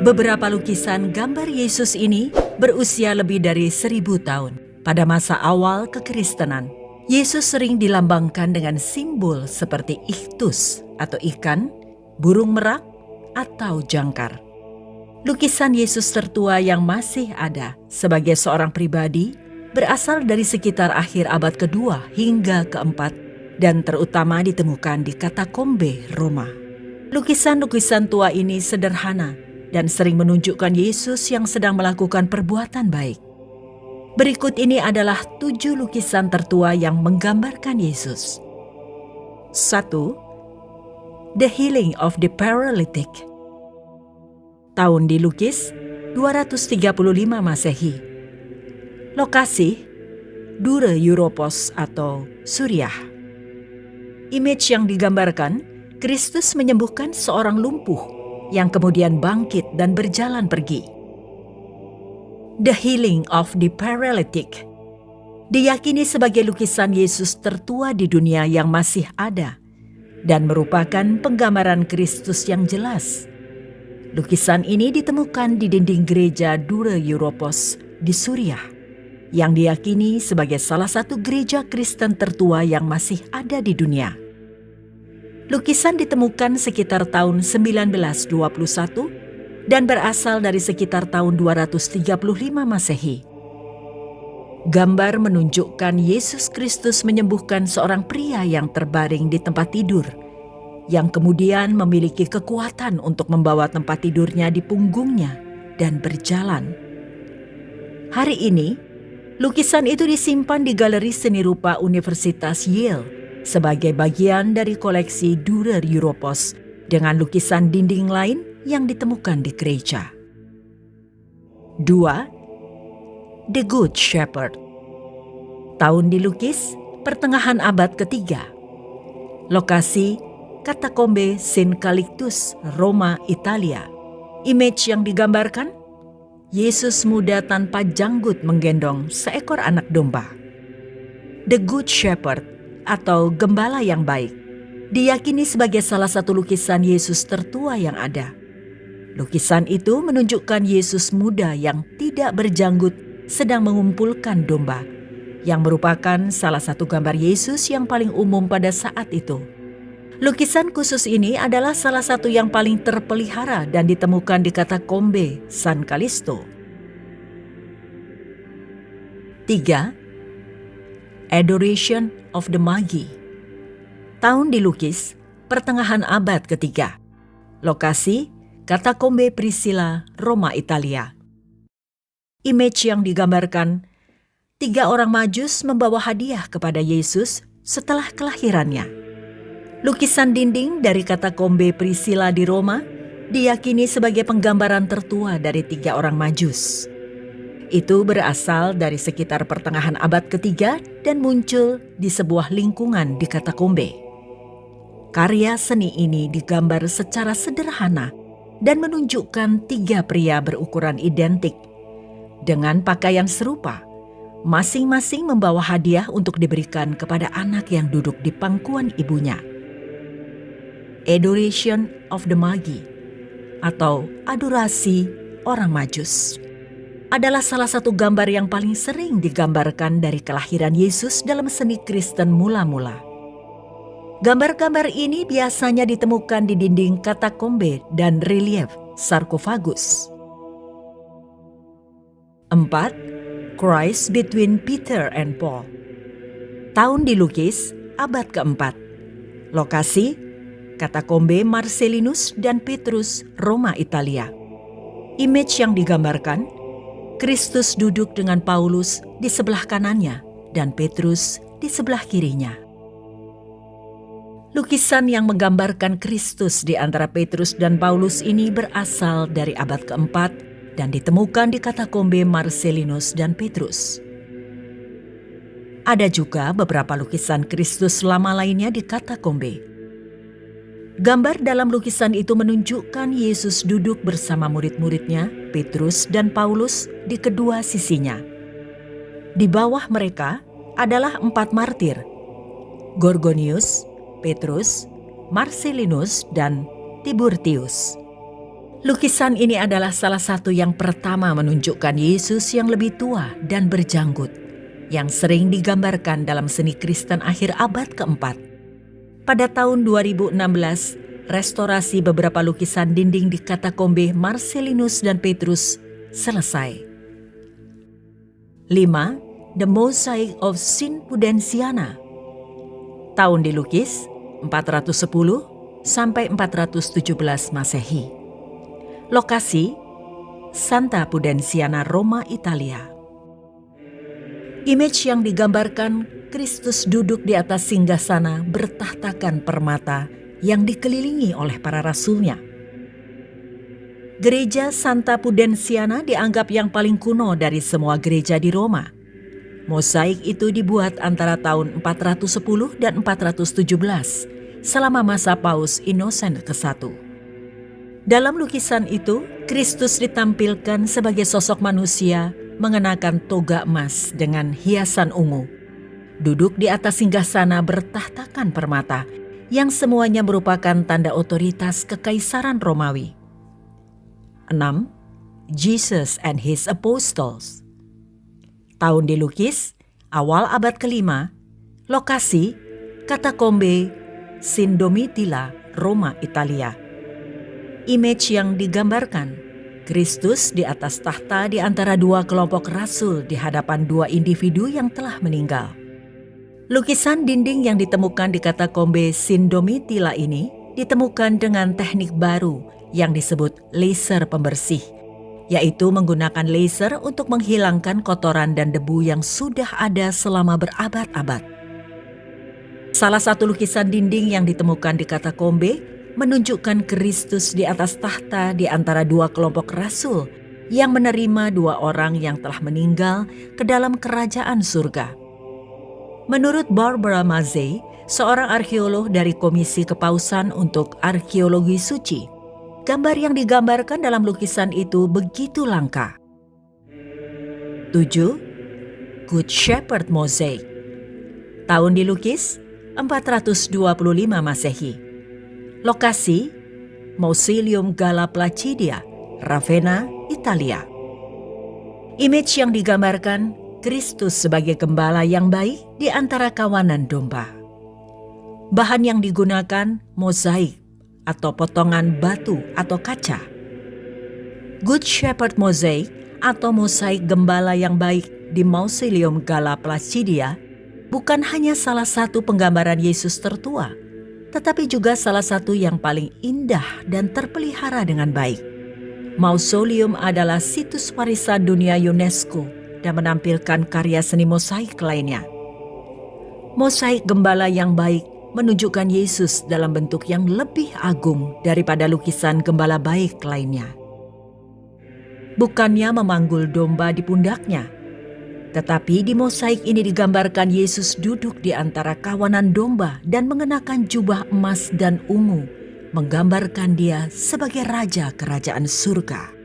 Beberapa lukisan gambar Yesus ini berusia lebih dari 1000 tahun. Pada masa awal kekristenan, Yesus sering dilambangkan dengan simbol seperti ichthus atau ikan, burung merak, atau jangkar. Lukisan Yesus tertua yang masih ada sebagai seorang pribadi berasal dari sekitar akhir abad kedua hingga keempat dan terutama ditemukan di katakombe Roma. Lukisan-lukisan tua ini sederhana dan sering menunjukkan Yesus yang sedang melakukan perbuatan baik. Berikut ini adalah 7 lukisan tertua yang menggambarkan Yesus. 1. The Healing of the Paralytic. Tahun dilukis 235 Masehi. Lokasi Dura Europos atau Suriah. Image yang digambarkan, Kristus menyembuhkan seorang lumpuh yang kemudian bangkit dan berjalan pergi. The Healing of the Paralytic diyakini sebagai lukisan Yesus tertua di dunia yang masih ada dan merupakan penggambaran Kristus yang jelas. Lukisan ini ditemukan di dinding gereja Dura Europos di Suriah, yang diyakini sebagai salah satu gereja Kristen tertua yang masih ada di dunia. Lukisan ditemukan sekitar tahun 1921 dan berasal dari sekitar tahun 235 Masehi. Gambar menunjukkan Yesus Kristus menyembuhkan seorang pria yang terbaring di tempat tidur, yang kemudian memiliki kekuatan untuk membawa tempat tidurnya di punggungnya dan berjalan. Hari ini, lukisan itu disimpan di Galeri Seni Rupa Universitas Yale sebagai bagian dari koleksi Dürer Europos dengan lukisan dinding lain yang ditemukan di gereja. 2. The Good Shepherd. Tahun dilukis pertengahan abad ketiga. Lokasi Katakombe Sin Calixtus, Roma, Italia. Image yang digambarkan, Yesus muda tanpa janggut menggendong seekor anak domba. The Good Shepherd atau Gembala yang Baik diyakini sebagai salah satu lukisan Yesus tertua yang ada. Lukisan itu menunjukkan Yesus muda yang tidak berjanggut sedang mengumpulkan domba, yang merupakan salah satu gambar Yesus yang paling umum pada saat itu. Lukisan khusus ini adalah salah satu yang paling terpelihara dan ditemukan di katakombe San Callisto. 3. Adoration of the Magi. Tahun dilukis pertengahan abad ketiga. Lokasi Katakombe Priscilla, Roma, Italia. Image yang digambarkan, 3 orang Majus membawa hadiah kepada Yesus setelah kelahirannya. Lukisan dinding dari Katakombe Priscilla di Roma diyakini sebagai penggambaran tertua dari 3 orang Majus. Itu berasal dari sekitar pertengahan abad ketiga dan muncul di sebuah lingkungan di katakombe. Karya seni ini digambar secara sederhana dan menunjukkan 3 pria berukuran identik dengan pakaian serupa, masing-masing membawa hadiah untuk diberikan kepada anak yang duduk di pangkuan ibunya. Adoration of the Magi atau adorasi orang Majus adalah salah satu gambar yang paling sering digambarkan dari kelahiran Yesus dalam seni Kristen mula-mula. Gambar-gambar ini biasanya ditemukan di dinding katakombe dan relief sarkofagus. 4. Christ between Peter and Paul. Tahun dilukis abad keempat. Lokasi katakombe Marcellinus dan Petrus, Roma, Italia. Image yang digambarkan, Kristus duduk dengan Paulus di sebelah kanannya dan Petrus di sebelah kirinya. Lukisan yang menggambarkan Kristus di antara Petrus dan Paulus ini berasal dari abad keempat dan ditemukan di katakombe Marcellinus dan Petrus. Ada juga beberapa lukisan Kristus lama lainnya di katakombe. Gambar dalam lukisan itu menunjukkan Yesus duduk bersama murid-muridnya, Petrus dan Paulus, di kedua sisinya. Di bawah mereka adalah 4 martir: Gorgonius, Petrus, Marcellinus, dan Tiburtius. Lukisan ini adalah salah satu yang pertama menunjukkan Yesus yang lebih tua dan berjanggut, yang sering digambarkan dalam seni Kristen akhir abad keempat. Pada tahun 2016, restorasi beberapa lukisan dinding di katakombe Marcellinus dan Petrus selesai. 5. The Mosaic of Saint Pudensiana. Tahun dilukis 410 sampai 417 Masehi. Lokasi Santa Pudensiana, Roma, Italia. Image yang digambarkan Kristus duduk di atas singgasana bertahtakan permata yang dikelilingi oleh para rasulnya. Gereja Santa Pudensiana dianggap yang paling kuno dari semua gereja di Roma. Mosaik itu dibuat antara tahun 410 dan 417 selama masa Paus Innocent ke-1. Dalam lukisan itu, Kristus ditampilkan sebagai sosok manusia mengenakan toga emas dengan hiasan ungu. Duduk di atas singgasana bertahtakan permata yang semuanya merupakan tanda otoritas kekaisaran Romawi. 6. Jesus and His Apostles. Tahun dilukis awal abad ke-5. Lokasi katakombe Sin Domitilla, Roma, Italia. Image yang digambarkan Kristus di atas tahta di antara 2 kelompok rasul di hadapan 2 individu yang telah meninggal. Lukisan dinding yang ditemukan di katakombe Sin Domitilla ini ditemukan dengan teknik baru yang disebut laser pembersih, yaitu menggunakan laser untuk menghilangkan kotoran dan debu yang sudah ada selama berabad-abad. Salah satu lukisan dinding yang ditemukan di katakombe menunjukkan Kristus di atas tahta di antara 2 kelompok rasul yang menerima 2 orang yang telah meninggal ke dalam kerajaan surga. Menurut Barbara Mazzei, seorang arkeolog dari Komisi Kepausan untuk Arkeologi Suci, gambar yang digambarkan dalam lukisan itu begitu langka. 7. Good Shepherd Mosaic. Tahun dilukis 425 Masehi. Lokasi Mausoleum Galla Placidia, Ravenna, Italia. Image yang digambarkan Kristus sebagai gembala yang baik di antara kawanan domba. Bahan yang digunakan mozaik atau potongan batu atau kaca. Good Shepherd Mosaic atau mosaik gembala yang baik di Mausoleum Galla Placidia bukan hanya salah satu penggambaran Yesus tertua, tetapi juga salah satu yang paling indah dan terpelihara dengan baik. Mausoleum adalah situs warisan dunia UNESCO dan menampilkan karya seni mosaik lainnya. Mosaik gembala yang baik menunjukkan Yesus dalam bentuk yang lebih agung daripada lukisan gembala baik lainnya. Bukannya memanggul domba di pundaknya, tetapi di mosaik ini digambarkan Yesus duduk di antara kawanan domba dan mengenakan jubah emas dan ungu, menggambarkan Dia sebagai Raja Kerajaan Surga.